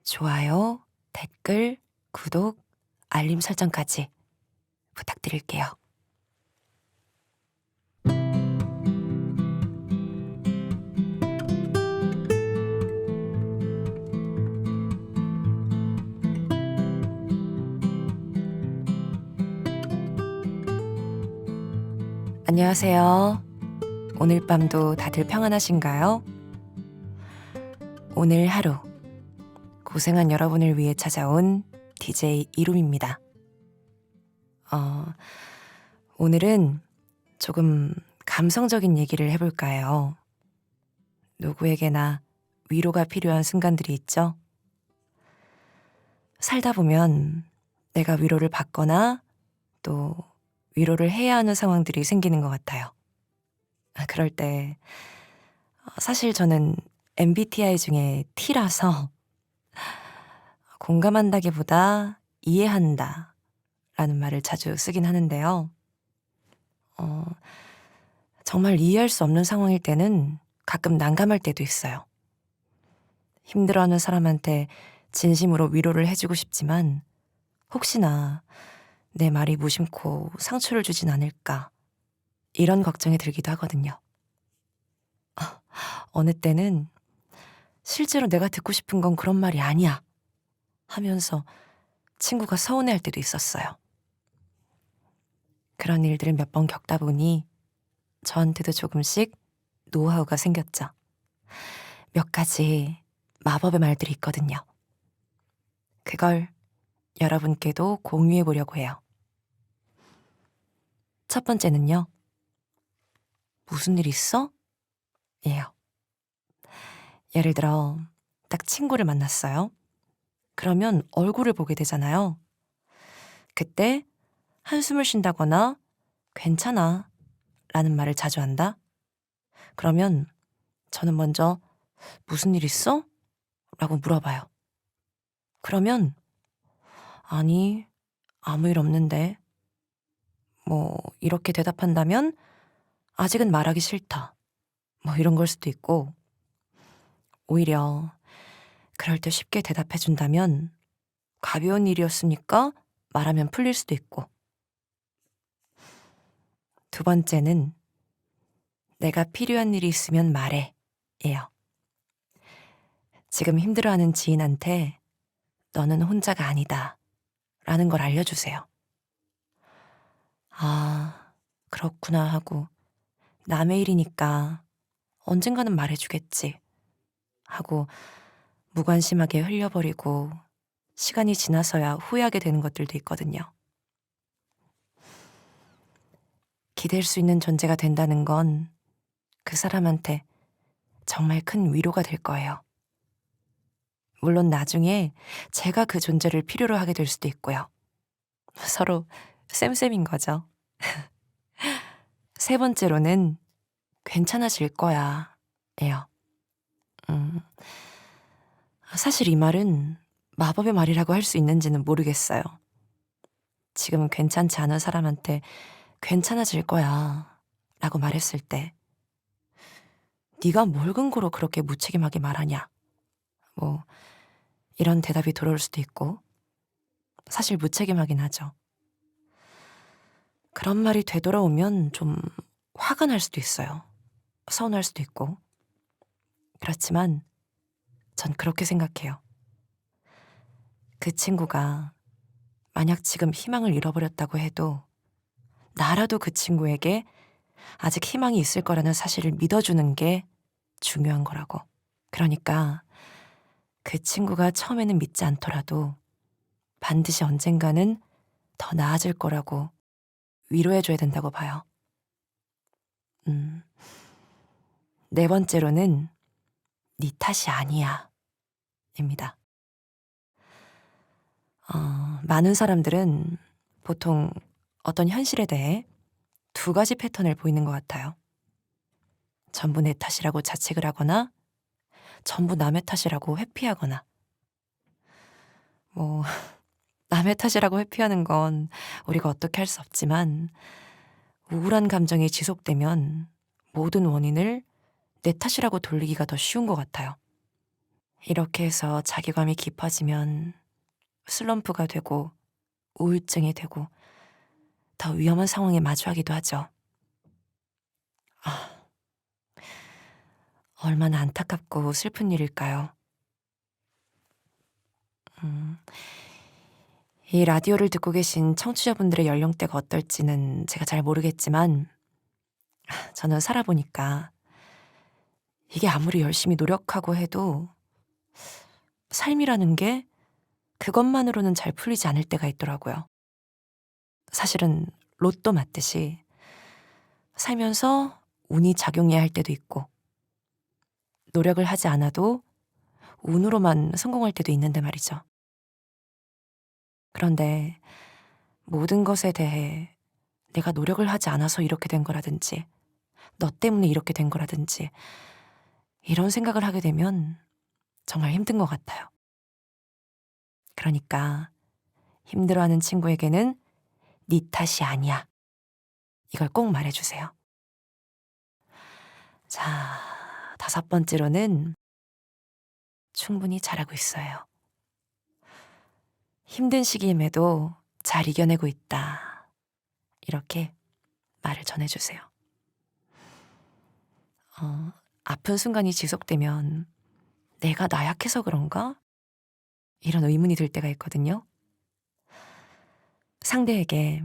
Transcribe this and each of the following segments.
좋아요, 댓글, 구독, 알림 설정까지 부탁드릴게요. 안녕하세요. 오늘 밤도 다들 평안하신가요? 오늘 하루 고생한 여러분을 위해 찾아온 DJ 이룸입니다. 오늘은 조금 감성적인 얘기를 해볼까 해요. 누구에게나 위로가 필요한 순간들이 있죠. 살다 보면 내가 위로를 받거나 또 위로를 해야 하는 상황들이 생기는 것 같아요. 그럴 때 사실 저는 MBTI 중에 T라서 공감한다기보다 이해한다 라는 말을 자주 쓰긴 하는데요. 정말 이해할 수 없는 상황일 때는 가끔 난감할 때도 있어요. 힘들어하는 사람한테 진심으로 위로를 해주고 싶지만 혹시나 내 말이 무심코 상처를 주진 않을까 이런 걱정이 들기도 하거든요. 어느 때는 실제로 내가 듣고 싶은 건 그런 말이 아니야 하면서 친구가 서운해할 때도 있었어요. 그런 일들을 몇 번 겪다 보니 저한테도 조금씩 노하우가 생겼죠. 몇 가지 마법의 말들이 있거든요. 그걸 여러분께도 공유해 보려고 해요. 첫 번째는요. 무슨 일 있어? 예요. 예를 들어 딱 친구를 만났어요. 그러면 얼굴을 보게 되잖아요. 그때 한숨을 쉰다거나 괜찮아 라는 말을 자주 한다? 그러면 저는 먼저 무슨 일 있어? 라고 물어봐요. 그러면 아니, 아무 일 없는데. 이렇게 대답한다면 아직은 말하기 싫다. 이런 걸 수도 있고, 오히려 그럴 때 쉽게 대답해 준다면 가벼운 일이었으니까 말하면 풀릴 수도 있고. 두 번째는 내가 필요한 일이 있으면 말해 예요. 지금 힘들어하는 지인한테 너는 혼자가 아니다 라는 걸 알려주세요. 아, 그렇구나 하고 남의 일이니까 언젠가는 말해주겠지 하고 무관심하게 흘려버리고 시간이 지나서야 후회하게 되는 것들도 있거든요. 기댈 수 있는 존재가 된다는 건 그 사람한테 정말 큰 위로가 될 거예요. 물론 나중에 제가 그 존재를 필요로 하게 될 수도 있고요. 서로 쌤쌤인 거죠. 세 번째로는 괜찮아질 거야 예요. 사실 이 말은 마법의 말이라고 할 수 있는지는 모르겠어요. 지금은 괜찮지 않은 사람한테 괜찮아질 거야 라고 말했을 때 네가 뭘 근거로 그렇게 무책임하게 말하냐 이런 대답이 들어올 수도 있고 사실 무책임하긴 하죠. 그런 말이 되돌아오면 좀 화가 날 수도 있어요. 서운할 수도 있고. 그렇지만 전 그렇게 생각해요. 그 친구가 만약 지금 희망을 잃어버렸다고 해도 나라도 그 친구에게 아직 희망이 있을 거라는 사실을 믿어주는 게 중요한 거라고. 그러니까 그 친구가 처음에는 믿지 않더라도 반드시 언젠가는 더 나아질 거라고 위로해줘야 된다고 봐요. 네 번째로는 네 탓이 아니야 입니다. 많은 사람들은 보통 어떤 현실에 대해 두 가지 패턴을 보이는 것 같아요. 전부 내 탓이라고 자책을 하거나 전부 남의 탓이라고 회피하거나 남의 탓이라고 회피하는 건 우리가 어떻게 할 수 없지만 우울한 감정이 지속되면 모든 원인을 내 탓이라고 돌리기가 더 쉬운 것 같아요. 이렇게 해서 자괴감이 깊어지면 슬럼프가 되고 우울증이 되고 더 위험한 상황에 마주하기도 하죠. 아, 얼마나 안타깝고 슬픈 일일까요? 음, 이 라디오를 듣고 계신 청취자분들의 연령대가 어떨지는 제가 잘 모르겠지만 저는 살아보니까 이게 아무리 열심히 노력하고 해도 삶이라는 게 그것만으로는 잘 풀리지 않을 때가 있더라고요. 사실은 로또 맞듯이 살면서 운이 작용해야 할 때도 있고 노력을 하지 않아도 운으로만 성공할 때도 있는데 말이죠. 그런데 모든 것에 대해 내가 노력을 하지 않아서 이렇게 된 거라든지 너 때문에 이렇게 된 거라든지 이런 생각을 하게 되면 정말 힘든 것 같아요. 그러니까 힘들어하는 친구에게는 네 탓이 아니야. 이걸 꼭 말해주세요. 자, 5번째로는 충분히 잘하고 있어요. 힘든 시기임에도 잘 이겨내고 있다. 이렇게 말을 전해주세요. 아픈 순간이 지속되면 내가 나약해서 그런가? 이런 의문이 들 때가 있거든요. 상대에게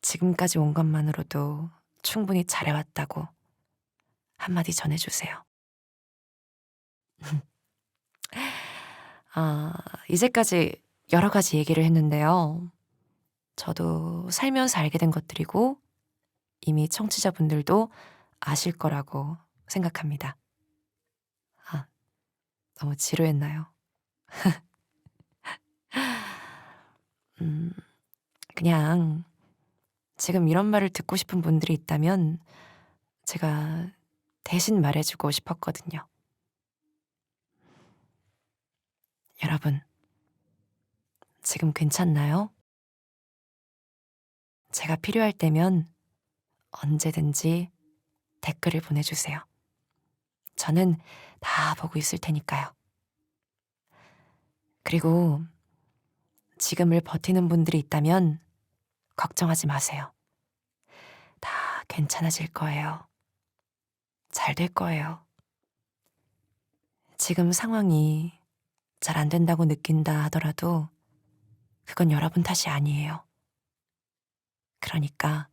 지금까지 온 것만으로도 충분히 잘해왔다고 한마디 전해주세요. 이제까지 여러 가지 얘기를 했는데요. 저도 살면서 알게 된 것들이고 이미 청취자분들도 아실 거라고 생각합니다. 너무 지루했나요? 그냥 지금 이런 말을 듣고 싶은 분들이 있다면 제가 대신 말해주고 싶었거든요. 여러분, 지금 괜찮나요? 제가 필요할 때면 언제든지 댓글을 보내주세요. 저는 다 보고 있을 테니까요. 그리고 지금을 버티는 분들이 있다면 걱정하지 마세요. 다 괜찮아질 거예요. 잘 될 거예요. 지금 상황이 잘 안 된다고 느낀다 하더라도 그건 여러분 탓이 아니에요. 그러니까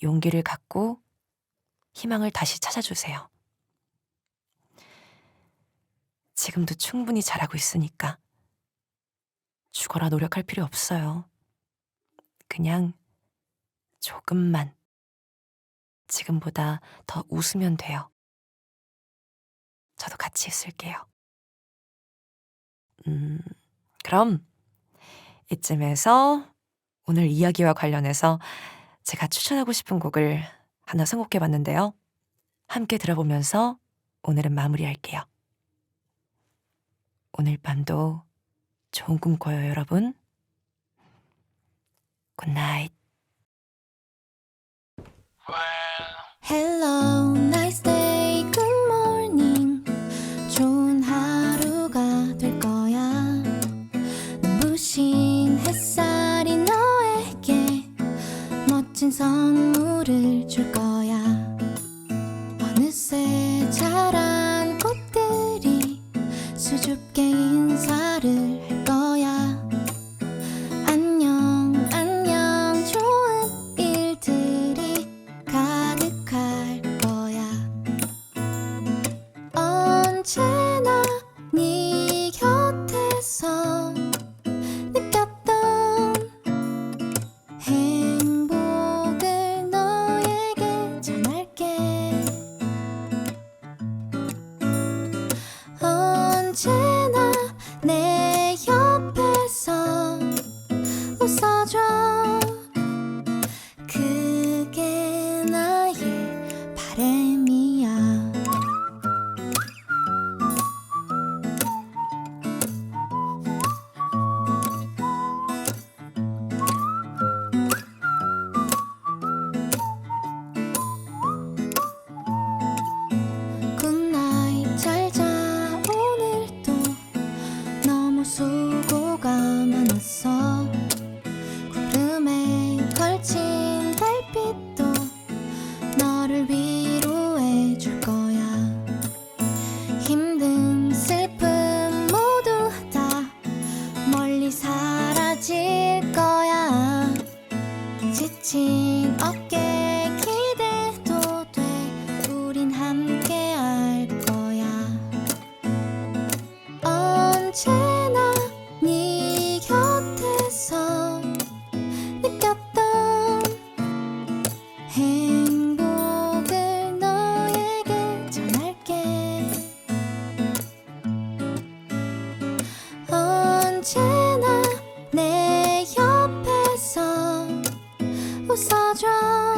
용기를 갖고 희망을 다시 찾아주세요. 지금도 충분히 잘하고 있으니까 죽어라 노력할 필요 없어요. 그냥 조금만 지금보다 더 웃으면 돼요. 저도 같이 있을게요. 그럼 이쯤에서 오늘 이야기와 관련해서 제가 추천하고 싶은 곡을 하나 선곡해 봤는데요. 함께 들어보면서 오늘은 마무리할게요. 오늘 밤도 좋은 꿈 꿔요, 여러분. 굿나잇. Hello, nice day, good morning. 좋은 하루가 될 거야. 눈부신 햇살이 너에게 멋진 선물을 줄 거야. 어느새 자란 꽃들이 수줍게 인사를 할 거야. 안녕, 안녕, 좋은 일들이 가득할 거야. 언제나 네 곁에서 느꼈던 행복을 너에게 전할게. 언제나 내 언제나 네 곁에서 느꼈던 행복을 너에게 전할게. 언제나 내 옆에서 웃어줘.